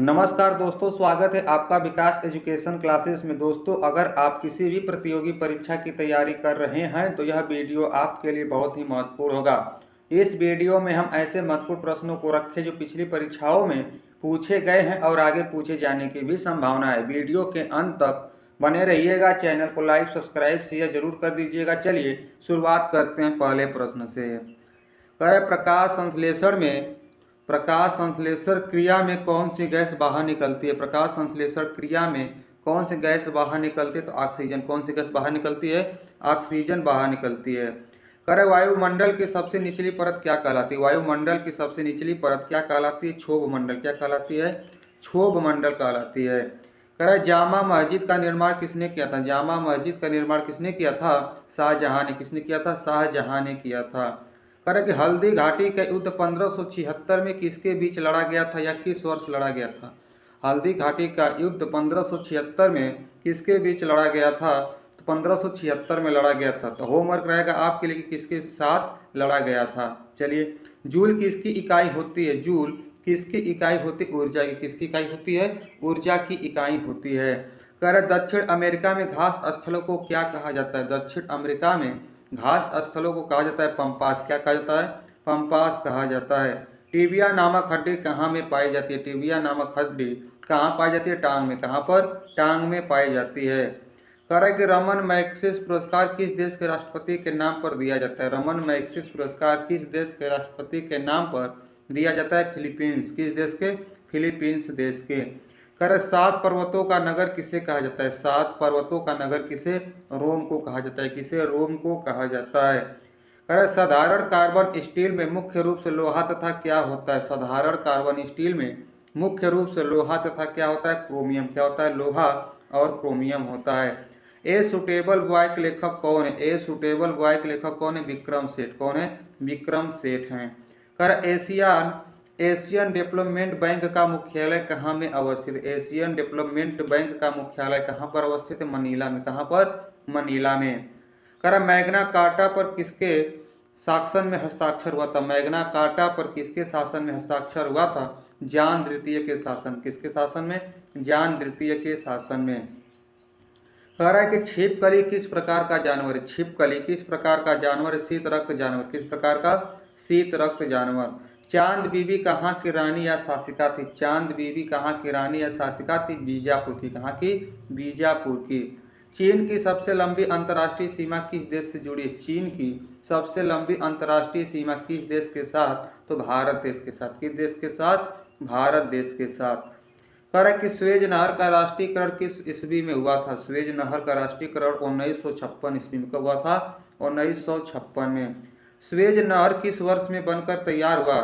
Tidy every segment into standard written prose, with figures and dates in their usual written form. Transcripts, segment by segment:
नमस्कार दोस्तों, स्वागत है आपका विकास एजुकेशन क्लासेस में। दोस्तों, अगर आप किसी भी प्रतियोगी परीक्षा की तैयारी कर रहे हैं तो यह वीडियो आपके लिए बहुत ही महत्वपूर्ण होगा। इस वीडियो में हम ऐसे महत्वपूर्ण प्रश्नों को रखें जो पिछली परीक्षाओं में पूछे गए हैं और आगे पूछे जाने की भी संभावना है। वीडियो के अंत तक बने रहिएगा। चैनल को लाइक, सब्सक्राइब, शेयर जरूर कर दीजिएगा। चलिए शुरुआत करते हैं पहले प्रश्न से। प्रकाश संश्लेषण क्रिया में कौन सी गैस बाहर निकलती है? प्रकाश संश्लेषण क्रिया में कौन सी गैस बाहर निकलती है? तो ऑक्सीजन। कौन सी गैस बाहर निकलती है? ऑक्सीजन बाहर निकलती है। वायुमंडल की सबसे निचली परत क्या कहलाती है? वायुमंडल की सबसे निचली परत क्या कहलाती है? क्षोभ मंडल। क्या कहलाती है? क्षोभ मंडल कहलाती है। जामा मस्जिद का निर्माण किसने किया था? जामा मस्जिद का निर्माण किसने किया था? शाहजहां ने। किसने किया था? शाहजहां ने किया था। कि हल्दी घाटी का युद्ध 1576 में किसके बीच लड़ा गया था या किस वर्ष लड़ा गया था? हल्दी घाटी का युद्ध 1576 में किसके बीच लड़ा गया था? तो 1576 में लड़ा गया था। तो होमवर्क रहेगा आपके लिए कि किसके साथ लड़ा गया था। चलिए, जूल किसकी इकाई होती है? जूल किसकी इकाई होती है? ऊर्जा की। किसकी इकाई होती है? ऊर्जा की इकाई होती है। दक्षिण अमेरिका में घास स्थलों को क्या कहा जाता है? दक्षिण अमेरिका में घास स्थलों को कहा जाता है पंपास। क्या कहा जाता है? पंपास कहा जाता है। टिबिया नामक हड्डी कहाँ में पाई जाती है? टिबिया नामक हड्डी कहाँ पाई जाती है? टांग में। कहाँ पर? टांग में पाई जाती है। कि रमन मैग्सेसे पुरस्कार किस देश के राष्ट्रपति के नाम पर दिया जाता है? रमन मैग्सेसे पुरस्कार किस देश के राष्ट्रपति के नाम पर दिया जाता है? फिलीपींस। किस देश के? फिलीपींस देश के। सात पर्वतों का नगर किसे कहा जाता है? सात पर्वतों का नगर किसे? रोम को कहा जाता है। किसे? रोम को कहा जाता है। साधारण कार्बन स्टील में मुख्य रूप से लोहा तथा क्या होता है? साधारण कार्बन स्टील में मुख्य रूप से लोहा तथा क्या होता है? क्रोमियम। क्या होता है? लोहा और क्रोमियम होता है। ए सुटेबल बॉय के लेखक कौन है? ए सुटेबल बॉय के लेखक कौन है? विक्रम सेठ। कौन है? विक्रम सेठ हैं। एशियन डेवलपमेंट बैंक का मुख्यालय कहाँ में अवस्थित है? एशियन डेवलपमेंट बैंक का मुख्यालय कहाँ पर अवस्थित है? मनीला में। कहाँ पर? मनीला में। मैग्ना कार्टा पर किसके शासन में हस्ताक्षर हुआ था? मैग्ना कार्टा पर किसके शासन में हस्ताक्षर हुआ था? जॉन द्वितीय के शासन। किसके शासन में? जॉन द्वितीय के शासन में। कि छिपकली किस प्रकार का जानवर है? छिपकली किस प्रकार का जानवर है? शीत रक्त जानवर। किस प्रकार का? शीत रक्त जानवर। चांद बीबी कहाँ की रानी या शासिका थी? चांद बीबी कहाँ की रानी या शासिका थी? बीजापुर की। कहाँ की? बीजापुर की। चीन की सबसे लंबी अंतर्राष्ट्रीय सीमा किस देश से जुड़ी है? चीन की सबसे लंबी अंतर्राष्ट्रीय सीमा किस देश के साथ? तो भारत देश के साथ। किस देश के साथ? भारत देश के साथ। कि स्वेज नहर का राष्ट्रीयकरण किस ईस्वी में हुआ था? स्वेज नहर का राष्ट्रीयकरण 1956 ईस्वी में। कब हुआ था? 1956 में। स्वेज नहर किस वर्ष में बनकर तैयार हुआ?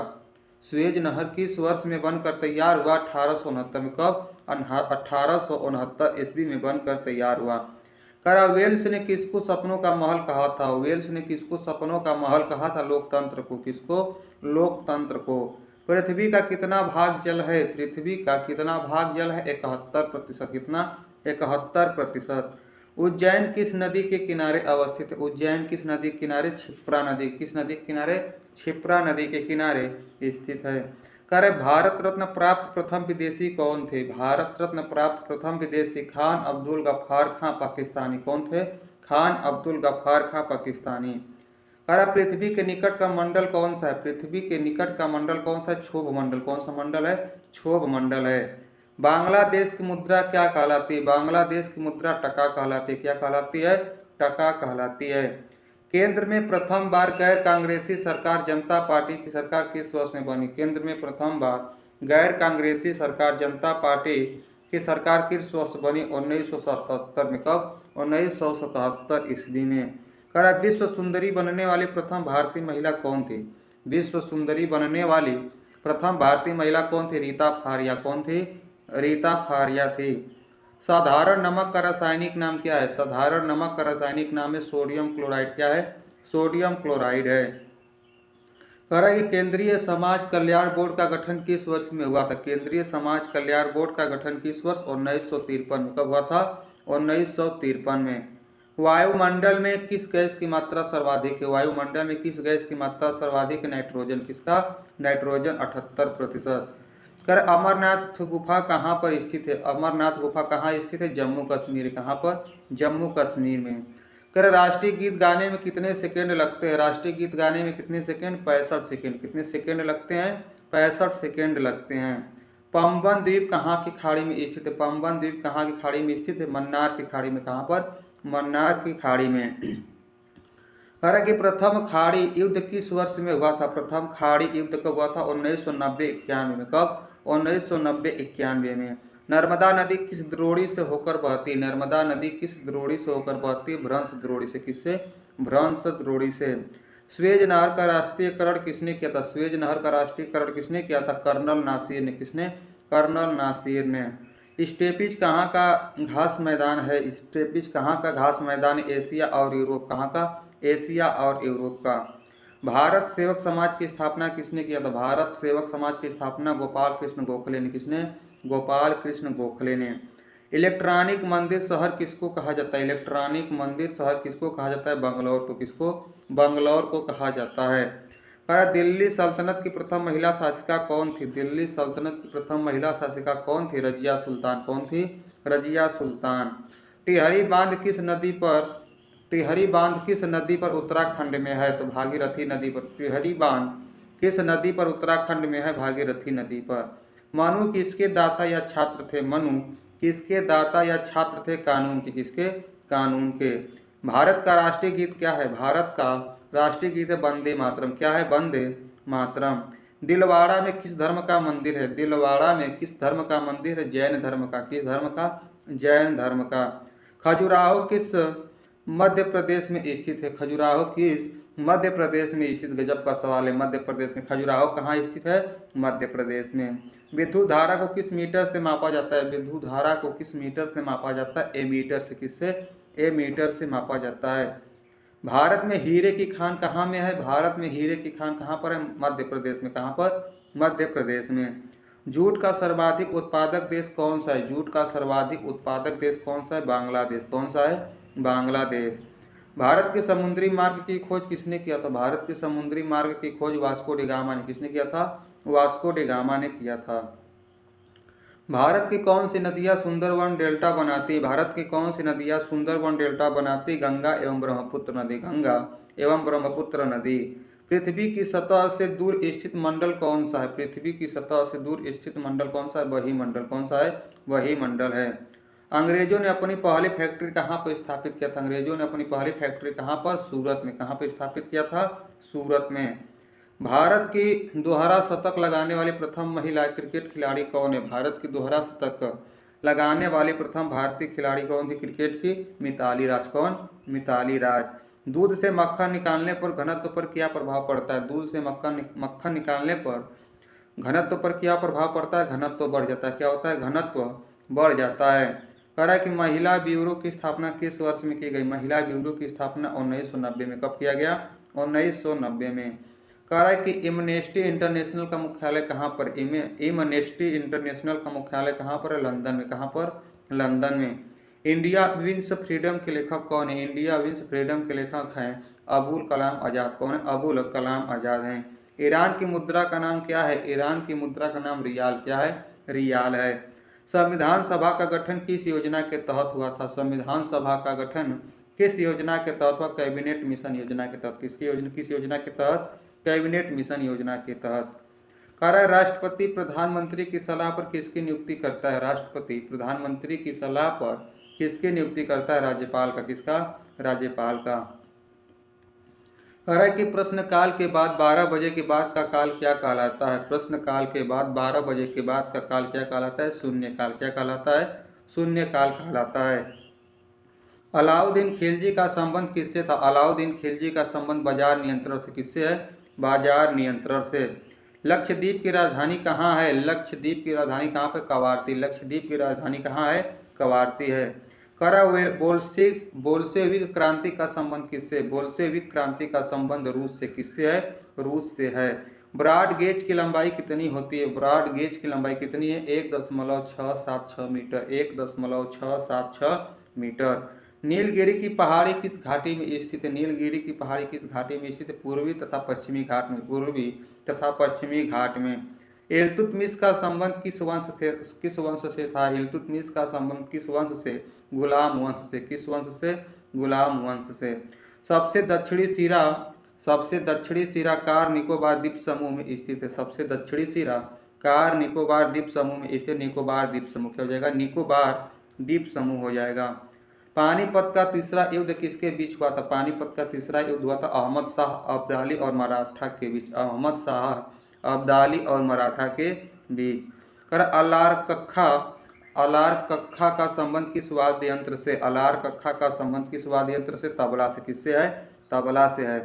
स्वेज नहर किस वर्ष में बनकर तैयार हुआ? 1869 में। कब? 1869 ईस्वी में बनकर तैयार हुआ। वेल्स ने किसको सपनों का महल कहा था? वेल्स ने किसको सपनों का महल कहा था? लोकतंत्र को। किसको? लोकतंत्र को। पृथ्वी का कितना भाग जल है? पृथ्वी का कितना भाग जल है? 71%। कितना? 71%। उज्जैन किस नदी के किनारे अवस्थित है? उज्जैन किस नदी के किनारे? क्षिप्रा नदी। किस नदी के किनारे? क्षिप्रा नदी के किनारे स्थित है। भारत रत्न प्राप्त प्रथम विदेशी कौन थे? भारत रत्न प्राप्त प्रथम विदेशी खान अब्दुल गफ्फार खां पाकिस्तानी। कौन थे? खान अब्दुल गफ्फार खां पाकिस्तानी। पृथ्वी के निकट का मंडल कौन सा है? पृथ्वी के निकट का मंडल कौन सा है? क्षोभ मंडल। कौन सा मंडल है? क्षोभ मंडल है। बांग्लादेश की मुद्रा क्या कहलाती है? बांग्लादेश की मुद्रा टका कहलाती है। क्या कहलाती है? टका कहलाती है। केंद्र में प्रथम बार गैर कांग्रेसी सरकार जनता पार्टी की सरकार किस वर्ष में बनी? केंद्र में प्रथम बार गैर कांग्रेसी सरकार जनता पार्टी की सरकार किस वर्ष बनी? 1977 में। कब? 1977 ईस्वी में। विश्व सुंदरी बनने वाली प्रथम भारतीय महिला कौन थी? विश्व सुंदरी बनने वाली प्रथम भारतीय महिला कौन थी? रीता फारिया। कौन थी? रीता फारिया थी। साधारण नमक का रासायनिक नाम क्या है? साधारण नमक का रासायनिक नाम है सोडियम क्लोराइड। क्या है? सोडियम क्लोराइड है। केंद्रीय समाज कल्याण बोर्ड का गठन किस वर्ष में हुआ था? केंद्रीय समाज कल्याण बोर्ड का गठन किस वर्ष? 1953 में। कब हुआ था? 1953 में। वायुमंडल में किस गैस की मात्रा सर्वाधिक है? वायुमंडल में किस गैस की मात्रा सर्वाधिक? नाइट्रोजन। किसका? नाइट्रोजन 78%। कर अमरनाथ गुफा कहाँ पर स्थित है? अमरनाथ गुफा कहाँ स्थित है? जम्मू कश्मीर। कहाँ पर? जम्मू कश्मीर में। कर राष्ट्रीय गीत गाने में कितने सेकंड लगते हैं? राष्ट्रीय गीत गाने में कितने सेकंड? 65 सेकंड। कितने सेकंड लगते हैं? 65 सेकंड लगते हैं। पंबन द्वीप कहाँ की खाड़ी में स्थित है? पंबन द्वीप कहाँ की खाड़ी में स्थित है? मन्नार की खाड़ी में। कहाँ पर? मन्नार की खाड़ी में। कह रहा है कि प्रथम खाड़ी युद्ध किस वर्ष में हुआ था? प्रथम खाड़ी युद्ध कब हुआ था? 1990-91 में। कब? 1990-91 में। नर्मदा नदी किस द्रोणी से होकर बहती है? नर्मदा नदी किस द्रोणी से होकर बहती है? भ्रंश द्रोणी से। किससे? भ्रंश द्रोणी से। स्वेज नहर का राष्ट्रीयकरण किसने किया था? स्वेज नहर का राष्ट्रीयकरण किसने किया था? कर्नल नासिर ने। किसने? कर्नल नासिर ने। स्टेपिज कहाँ का घास मैदान है? स्टेपिज कहाँ का घास मैदान? एशिया और यूरोप। कहाँ का? एशिया और यूरोप का। भारत सेवक समाज की स्थापना किसने किया था? भारत सेवक समाज की स्थापना गोपाल कृष्ण गोखले ने। किसने? गोपाल कृष्ण गोखले ने। इलेक्ट्रॉनिक मंदिर शहर किसको कहा जाता है? इलेक्ट्रॉनिक मंदिर शहर किसको कहा जाता है? बंगलौर को। किसको? बंगलौर को कहा जाता है। दिल्ली सल्तनत की प्रथम महिला शासिका कौन थी? दिल्ली सल्तनत की प्रथम महिला शासिका कौन थी? रजिया सुल्तान। कौन थी? रजिया सुल्तान। टिहरी बांध किस नदी पर? टिहरी बांध किस नदी पर उत्तराखंड में है? तो भागीरथी नदी पर। टिहरी बांध किस नदी पर उत्तराखंड में है? भागीरथी नदी पर। मनु किसके दाता या छात्र थे? मनु किसके दाता या छात्र थे? कानून के। किसके? कानून के। भारत का राष्ट्रीय गीत क्या है? भारत का राष्ट्रीय गीत है वंदे मातरम। क्या है? वंदे मातरम। दिलवाड़ा में किस धर्म का मंदिर है? दिलवाड़ा में किस धर्म का मंदिर है? जैन धर्म का। किस धर्म का? जैन धर्म का। खजुराहो किस मध्य प्रदेश में स्थित है? खजुराहो किस मध्य प्रदेश में स्थित? गजब का सवाल है। मध्य प्रदेश में खजुराहो कहाँ स्थित है? मध्य प्रदेश में। विद्युत धारा को किस मीटर से मापा जाता है? विद्युत धारा को किस मीटर से मापा जाता है? एमीटर से। किससे? एमीटर से मापा जाता है। भारत में हीरे की खान कहाँ में है? भारत में हीरे की खान कहाँ पर है? मध्य प्रदेश में। कहाँ पर? मध्य प्रदेश में। जूट का सर्वाधिक उत्पादक देश कौन सा है? जूट का सर्वाधिक उत्पादक देश कौन सा है? बांग्लादेश। कौन सा है? बांग्लादेश। भारत के समुद्री मार्ग की खोज किसने किया था? भारत के समुद्री मार्ग की खोज वास्को डी गामा ने। किसने किया था? वास्को डी गामा ने किया था। भारत की कौन सी नदियां सुंदरवन डेल्टा बनाती? भारत की कौन सी नदियां सुंदरवन डेल्टा बनाती? गंगा एवं ब्रह्मपुत्र नदी। गंगा एवं ब्रह्मपुत्र नदी। पृथ्वी की सतह से दूर स्थित मंडल कौन सा है? पृथ्वी की सतह से दूर स्थित मंडल कौन सा है? वही मंडल। कौन सा है? वही मंडल है। अंग्रेजों ने अपनी पहली फैक्ट्री कहाँ पर स्थापित किया था? अंग्रेजों ने अपनी पहली फैक्ट्री कहाँ पर? सूरत में। कहाँ पर स्थापित किया था? सूरत में। भारत की दोहरा शतक लगाने वाली प्रथम महिला क्रिकेट खिलाड़ी कौन है? भारत की दोहरा शतक लगाने वाली प्रथम भारतीय खिलाड़ी कौन थी क्रिकेट की? मिताली राज। कौन? मिताली राज। दूध से मक्खन निकालने पर घनत्व पर क्या प्रभाव पड़ता है? दूध से मक्खन निकालने पर घनत्व पर क्या प्रभाव पड़ता है? घनत्व बढ़ जाता है। क्या होता है? घनत्व बढ़ जाता है। कह रहा है कि महिला ब्यूरो की स्थापना किस वर्ष में की गई? महिला ब्यूरो की स्थापना 1990 में। कब किया गया? 1990 में। कह रहा है कि एमनेस्टी इंटरनेशनल का मुख्यालय कहाँ पर? एमनेस्टी इंटरनेशनल का मुख्यालय कहाँ पर है? लंदन में। कहाँ पर? लंदन में। इंडिया विंस फ्रीडम के लेखक कौन है? इंडिया विंस फ्रीडम के लेखक हैं अबुल कलाम आज़ाद। कौन है? अबुल कलाम आज़ाद हैं। ईरान की मुद्रा का नाम क्या है? ईरान की मुद्रा का नाम रियाल। क्या है? रियाल है। संविधान सभा का गठन किस योजना के तहत हुआ था? संविधान सभा का गठन किस योजना के तहत हुआ? कैबिनेट मिशन योजना के तहत। किस योजना के तहत? कैबिनेट मिशन योजना के तहत। कार्य राष्ट्रपति प्रधानमंत्री की सलाह पर किसकी नियुक्ति करता है? राष्ट्रपति प्रधानमंत्री की सलाह पर किसकी नियुक्ति करता है? राज्यपाल का। किसका? राज्यपाल का। कह रहा है कि प्रश्नकाल के बाद 12 बजे के बाद का काल क्या कहलाता है? प्रश्नकाल के बाद 12 बजे के बाद का काल क्या कहलाता है? शून्यकाल। क्या कहलाता है? शून्यकाल कहलाता है। अलाउद्दीन खिलजी का संबंध किससे था? अलाउद्दीन खिलजी का संबंध बाजार नियंत्रण से। किससे है? बाजार नियंत्रण से। लक्षद्वीप की राजधानी कहाँ है? लक्षद्वीप की राजधानी कहाँ पे? कवारती। लक्षद्वीप की राजधानी कहाँ है? कवारती है। बोल्शेविक क्रांति का संबंध किससे? बोल्शेविक क्रांति का संबंध रूस से। किससे है? रूस से है। ब्रॉड गेज की लंबाई कितनी होती है? ब्रॉड गेज की लंबाई कितनी है? 1.676 मीटर। 1.676 मीटर। नीलगिरी की पहाड़ी किस घाटी में स्थित है? नीलगिरी की पहाड़ी किस घाटी में स्थित है? पूर्वी तथा पश्चिमी घाट में। पूर्वी तथा पश्चिमी घाट में। इल्तुतमिश का संबंध किस वंश से था? इल्तुतमिश का संबंध किस वंश से? गुलाम वंश से। किस वंश से? गुलाम वंश से। सबसे दक्षिणी सिरा कार निकोबार द्वीप समूह में स्थित है। सबसे दक्षिणी सिरा कार निकोबार द्वीप समूह में स्थित। निकोबार द्वीप समूह क्या हो जाएगा? निकोबार द्वीप समूह हो जाएगा। पानीपत का तीसरा युद्ध किसके बीच हुआ था? पानीपत का तीसरा युद्ध हुआ था अहमद शाह अब्दाली और मराठा के बीच। अहमद शाह अब्दाली और मराठा के बीच। कर अलार कक्खा का संबंध किस वाद्य यंत्र से? अलार कक्खा का संबंध किस वाद्य यंत्र से? तबला से। किससे है? तबला से है।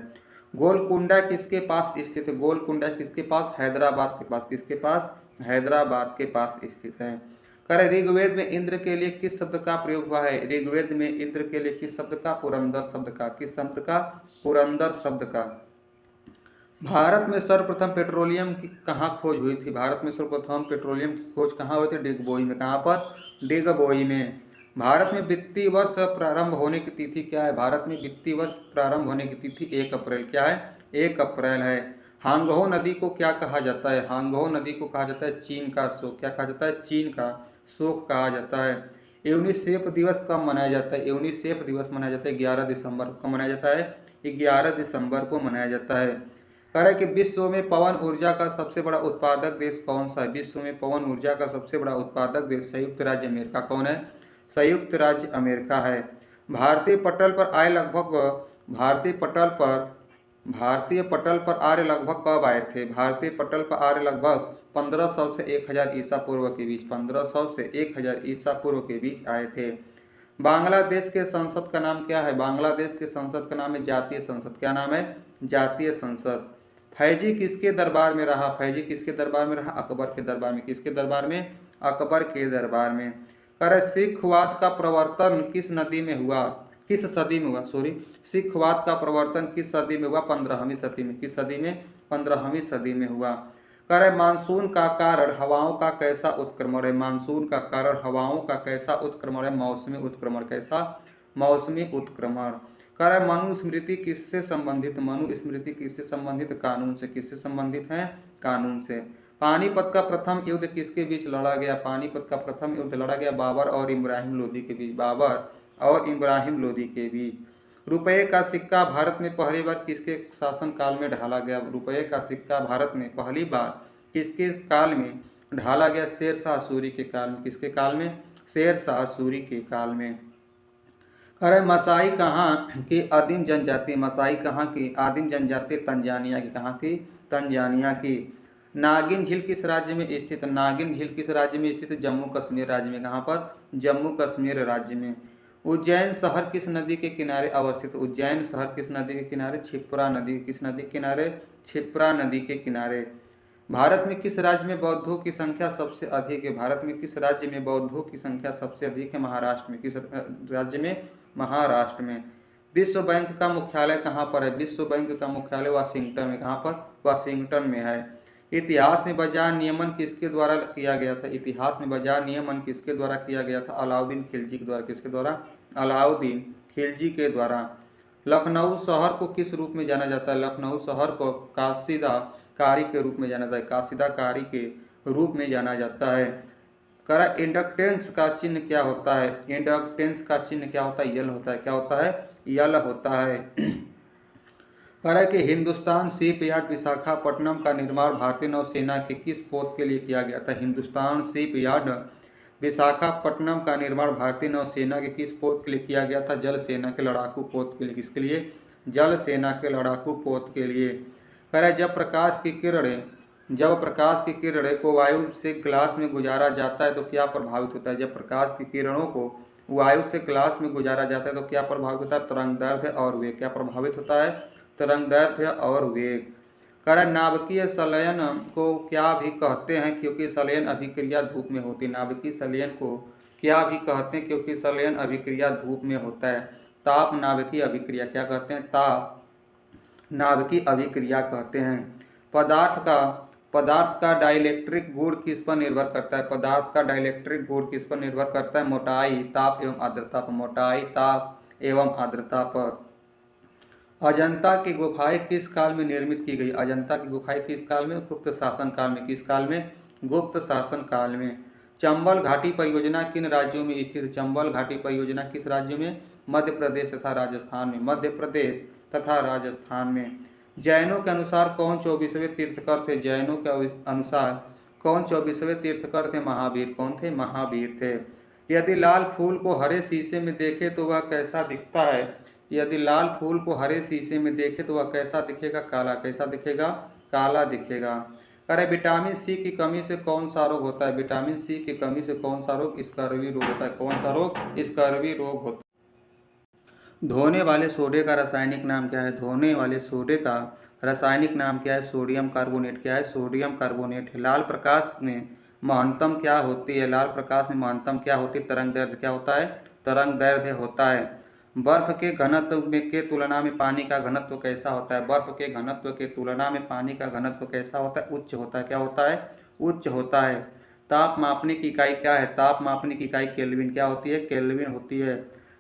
गोलकुंडा किसके पास स्थित है? गोलकुंडा किसके पास? हैदराबाद के पास। किसके पास? हैदराबाद के पास स्थित है। करें ऋग्वेद में इंद्र के लिए किस शब्द का प्रयोग हुआ है? ऋग्वेद में इंद्र के लिए किस शब्द का? पुरंदर शब्द का। किस शब्द का? पुरंदर शब्द का। भारत में सर्वप्रथम पेट्रोलियम की कहाँ खोज हुई थी? भारत में सर्वप्रथम पेट्रोलियम की खोज कहाँ हुई थी? डिगबोई में। कहाँ पर? डिगबोई में। भारत में वित्तीय वर्ष प्रारंभ होने की तिथि क्या है? भारत में वित्तीय वर्ष प्रारंभ होने की तिथि 1 अप्रैल। क्या है? 1 अप्रैल है। हांगहो नदी को क्या कहा जाता है? हांगहो नदी को कहा जाता है चीन का शोक। क्या कहा जाता है? चीन का शोक कहा जाता है। यूनिसेफ दिवस कब मनाया जाता है? यूनिसेफ दिवस मनाया जाता है 11 दिसंबर को मनाया जाता है। 11 दिसंबर को मनाया जाता है। कह रहा है कि विश्व में पवन ऊर्जा का सबसे बड़ा उत्पादक देश कौन सा है? विश्व में पवन ऊर्जा का सबसे बड़ा उत्पादक देश संयुक्त राज्य अमेरिका। कौन है? संयुक्त राज्य अमेरिका है। भारतीय पटल पर आए लगभग भारतीय पटल पर आर्य लगभग कब आए थे? भारतीय पटल पर आर्य लगभग 1500 से 1000 ईसा पूर्व के बीच। 1500 से 1000 ईसा पूर्व के बीच आए थे। बांग्लादेश के संसद का नाम क्या है? बांग्लादेश के संसद का नाम है जातीय संसद। क्या नाम है? जातीय संसद। फैजी किसके दरबार में रहा? फैजी किसके दरबार में रहा? अकबर के दरबार में। किसके दरबार में? अकबर के दरबार में। कर सिखवाद का प्रवर्तन किस नदी में हुआ? किस सदी में हुआ? सिखवाद का प्रवर्तन किस सदी में हुआ? 15वीं सदी में। किस सदी में? 15वीं सदी में हुआ। कर मानसून का कारण हवाओं का कैसा उत्क्रमण है? मानसून का कारण हवाओं का कैसा उत्क्रमण है? मौसमी उत्क्रमण। कैसा? मौसमी उत्क्रमण। कर मनुस्मृति किससे संबंधित? मनुस्मृति किससे संबंधित? कानून से। किससे संबंधित है? कानून से। पानीपत का प्रथम युद्ध किसके बीच लड़ा गया? पानीपत का प्रथम युद्ध लड़ा गया बाबर और इब्राहिम लोदी के बीच। बाबर और इब्राहिम लोदी के बीच। रुपये का सिक्का भारत में पहली बार किसके शासनकाल में ढाला गया? रुपये का सिक्का भारत में पहली बार किसके काल में ढाला गया? शेरशाह सूरी के काल में। किसके काल में? शेरशाह सूरी के काल में। अरे मसाई कहाँ की आदिम जनजाति? मसाई कहाँ की आदिम जनजाति? तंजानिया की। कहाँ की? तंजानिया की। नागिन झील किस राज्य में स्थित? नागिन झील किस राज्य में स्थित? जम्मू कश्मीर राज्य में। कहाँ पर? जम्मू कश्मीर राज्य में। उज्जैन शहर किस नदी के किनारे अवस्थित? उज्जैन शहर किस नदी के किनारे? क्षिप्रा नदी। किस नदी के किनारे? क्षिप्रा नदी के किनारे। भारत में किस राज्य में बौद्धों की संख्या सबसे अधिक है? भारत में किस राज्य में बौद्धों की संख्या सबसे अधिक है? महाराष्ट्र में। किस राज्य में? महाराष्ट्र में। विश्व बैंक का मुख्यालय कहाँ पर है? विश्व बैंक का मुख्यालय वाशिंगटन में। कहाँ पर? वाशिंगटन में है। इतिहास में बाजार नियमन किसके द्वारा किया गया था? इतिहास में बाजार नियमन किसके द्वारा किया गया था? अलाउद्दीन खिलजी के द्वारा। किसके द्वारा? अलाउद्दीन खिलजी के द्वारा। लखनऊ शहर को किस रूप में जाना जाता है? लखनऊ शहर को काशिदा कारी के रूप में जाना जाता है। काशिदा कारी के रूप में जाना जाता है। करा इंडक्टेंस का चिन्ह क्या होता है? इंडक्टेंस का चिन्ह क्या होता है? यल होता है। क्या होता है? यल होता है। करा कि हिंदुस्तान शिपयार्ड विशाखापट्टनम का निर्माण भारतीय नौसेना के किस पोत के लिए किया गया था? हिंदुस्तान शिपयार्ड विशाखापट्टनम का निर्माण भारतीय नौसेना के किस पोत के लिए किया गया था? जल सेना के लड़ाकू पोत के लिए। किसके लिए? जल सेना के लड़ाकू पोत के लिए। कह जब प्रकाश की किरणें को वायु से ग्लास में गुजारा जाता है तो क्या प्रभावित होता है? जब प्रकाश की किरणों को वायु से ग्लास में गुजारा जाता है तो क्या प्रभावित होता है? तरंगदैर्घ्य और वेग। क्या प्रभावित होता है? तरंगदैर्घ्य और वेग। कारण नाभिकीय संलयन को क्या भी कहते हैं क्योंकि संलयन अभिक्रिया धूप में होती है? नाभिकीय संलयन को क्या भी कहते हैं क्योंकि संलयन अभिक्रिया धूप में होता है? ताप नाभिकीय अभिक्रिया। क्या कहते हैं? ताप नाभिकीय अभिक्रिया कहते हैं। पदार्थ का डाइलेक्ट्रिक गुण किस पर निर्भर करता है? पदार्थ का डाइलेक्ट्रिक गुण किस पर निर्भर करता है? मोटाई, ताप एवं आर्द्रता पर। मोटाई, ताप एवं आर्द्रता पर। अजंता की गुफाएं किस काल में निर्मित की गई? अजंता की गुफाएं किस काल में? गुप्त शासन काल में। किस काल में? गुप्त शासन काल में। चंबल घाटी परियोजना किन राज्यों में स्थित है? चंबल घाटी परियोजना किस राज्य में? मध्य प्रदेश तथा राजस्थान में। मध्य प्रदेश तथा राजस्थान में। जैनों के अनुसार कौन 24वें तीर्थकर थे? जैनों के अनुसार कौन 24वें तीर्थकर थे? महावीर। कौन थे? महावीर थे। यदि लाल फूल को हरे शीशे में देखे तो वह कैसा दिखता है? यदि लाल फूल को हरे शीशे में देखे तो वह कैसा दिखेगा? काला। कैसा दिखेगा? काला दिखेगा। अरे विटामिन सी की कमी से कौन सा रोग होता है? विटामिन सी की कमी से कौन सा रोग? स्कर्वी रोग होता है। कौन सा रोग? स्कर्वी रोग होता है। धोने वाले सोडे का रासायनिक नाम क्या है? धोने वाले सोडे का रासायनिक नाम क्या है? Sodium carbonate. क्या है? सोडियम कार्बोनेट है। लाल प्रकाश में महत्तम क्या होती है? लाल प्रकाश में महत्तम क्या होती है? तरंग दैर्ध्य। क्या होता है? तरंग दैर्ध्य होता है। बर्फ के घनत्व के तुलना में पानी का घनत्व कैसा होता है? बर्फ के घनत्व के तुलना में पानी का घनत्व कैसा होता है? उच्च होता है। क्या होता है? उच्च होता है। ताप मापने की इकाई क्या है? ताप मापने की इकाई केल्विन। क्या होती है? केल्विन होती है।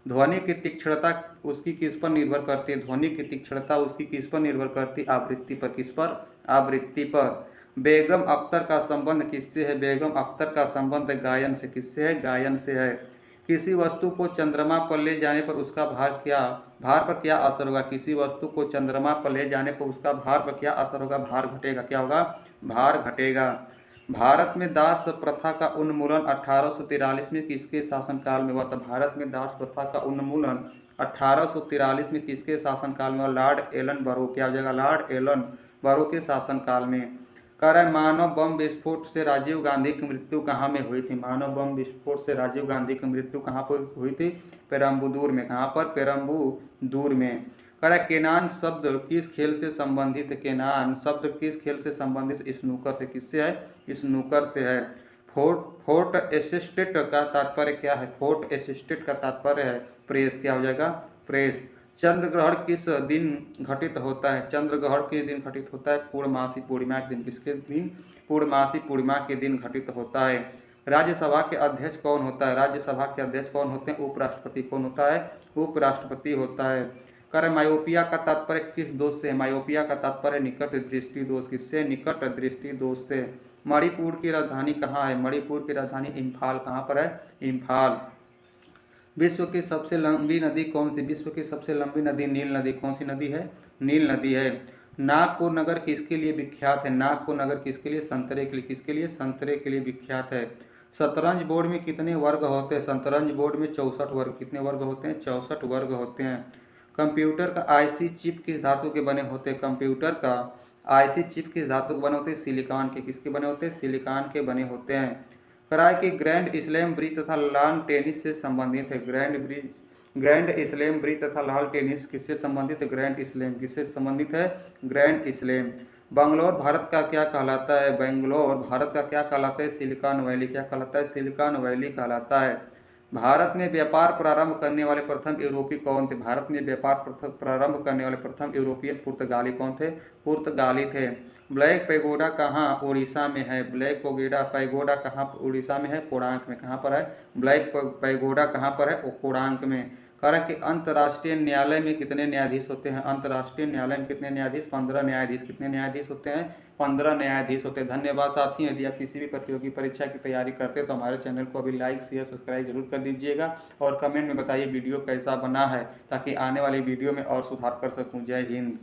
ध्वनि की तीक्ष्णता उसकी किस पर निर्भर करती है? ध्वनि की तीक्ष्णता उसकी किस पर निर्भर करती है? आवृत्ति पर। किस पर? आवृत्ति पर। बेगम अख्तर का संबंध किससे है? बेगम अख्तर का संबंध गायन से। किससे है? गायन से है। किसी वस्तु को चंद्रमा पर ले जाने पर उसका भार पर क्या असर होगा? किसी वस्तु को चंद्रमा पर ले जाने पर उसका भार पर क्या असर होगा? भार घटेगा। क्या होगा? भार घटेगा। भारत में दास प्रथा का उन्मूलन 1843 में किसके शासनकाल में हुआ था? भारत में दास प्रथा का उन्मूलन 1843 में किसके शासनकाल में हुआ? लॉर्ड एलन बरो। क्या हो जाएगा? लॉर्ड एलन बरो के शासनकाल में। कह रहा है मानव बम विस्फोट से राजीव गांधी की मृत्यु कहाँ में हुई थी? मानव बम विस्फोट से राजीव गांधी की मृत्यु कहाँ पर हुई थी? पेरम्बुदूर में। कहाँ पर? पेरम्बुदूर में। कह रहा है केनान शब्द किस खेल से संबंधित है? केनान शब्द किस खेल से संबंधित? स्नूकर से। किससे है? स्नूकर से है। फोर्ट असिस्टेड का तात्पर्य क्या है? फोर्ट असिस्टेड का तात्पर्य है प्रेस। क्या हो जाएगा? प्रेस। चंद्र ग्रहण किस दिन घटित होता है? चंद्र ग्रहण किस दिन घटित होता है? पूर्णमासी पूर्णिमा के दिन। किसके दिन? पूर्णमासी पूर्णिमा के दिन घटित होता है। राज्यसभा के अध्यक्ष कौन होता है? राज्यसभा के अध्यक्ष कौन होते हैं? उपराष्ट्रपति। कौन होता है? उपराष्ट्रपति होता है। कर मायोपिया का तात्पर्य किस दोष से है? मायोपिया का तात्पर्य निकट दृष्टि दोष। किससे? निकट दृष्टि दोष से। मणिपुर की राजधानी कहाँ है? मणिपुर की राजधानी इम्फाल। कहाँ पर है? इम्फाल। विश्व की सबसे लंबी नदी कौन सी? विश्व की सबसे लंबी नदी नील नदी। कौन सी नदी है? नील नदी है। नागपुर नगर किसके लिए विख्यात है? नागपुर नगर किसके लिए? संतरे के लिए। किसके लिए? संतरे के लिए विख्यात है। शतरंज बोर्ड में कितने वर्ग होते हैं? शतरंज बोर्ड में 64 वर्ग। कितने वर्ग होते हैं? 64 वर्ग होते हैं। कंप्यूटर का आईसी चिप किस धातु के बने होते हैं? कंप्यूटर का आईसी चिप किस धातु के बने होते हैं? सिलिकॉन के। किसके बने होते हैं? सिलिकॉन के बने होते हैं। कराए कि ग्रैंड स्लैम ब्रिज तथा लॉन टेनिस से संबंधित है। ग्रैंड स्लैम ब्रिज तथा लॉन टेनिस किससे संबंधित है? ग्रैंड स्लैम किससे संबंधित है? Grand slam. बंगलोर भारत का क्या कहलाता है? बेंगलोर भारत का क्या कहलाता है? Silicon valley. क्या कहलाता है? सिलिकॉन वैली कहलाता है। भारत में व्यापार प्रारंभ करने वाले प्रथम यूरोपीय कौन थे? भारत में व्यापार प्रारंभ करने वाले प्रथम यूरोपियन पुर्तगाली कौन थे? पुर्तगाली थे। ब्लैक पैगोडा कहाँ? उड़ीसा में है। ब्लैक पैगोडा कहाँ उड़ीसा में है? कोणार्क में। कहाँ पर है? ब्लैक पैगोडा कहाँ पर है? कोणार्क में। कारण कि अंतर्राष्ट्रीय न्यायालय में कितने न्यायाधीश होते हैं? अंतर्राष्ट्रीय न्यायालय में कितने न्यायाधीश? 15 न्यायाधीश। कितने न्यायाधीश होते हैं? 15 न्यायाधीश होते हैं। धन्यवाद साथियों। यदि आप किसी भी प्रतियोगी परीक्षा की तैयारी करते हैं तो हमारे चैनल को अभी लाइक शेयर सब्सक्राइब जरूर कर दीजिएगा और कमेंट में बताइए वीडियो कैसा बना है ताकि आने वाली वीडियो में और सुधार कर सकूं। जय हिंद।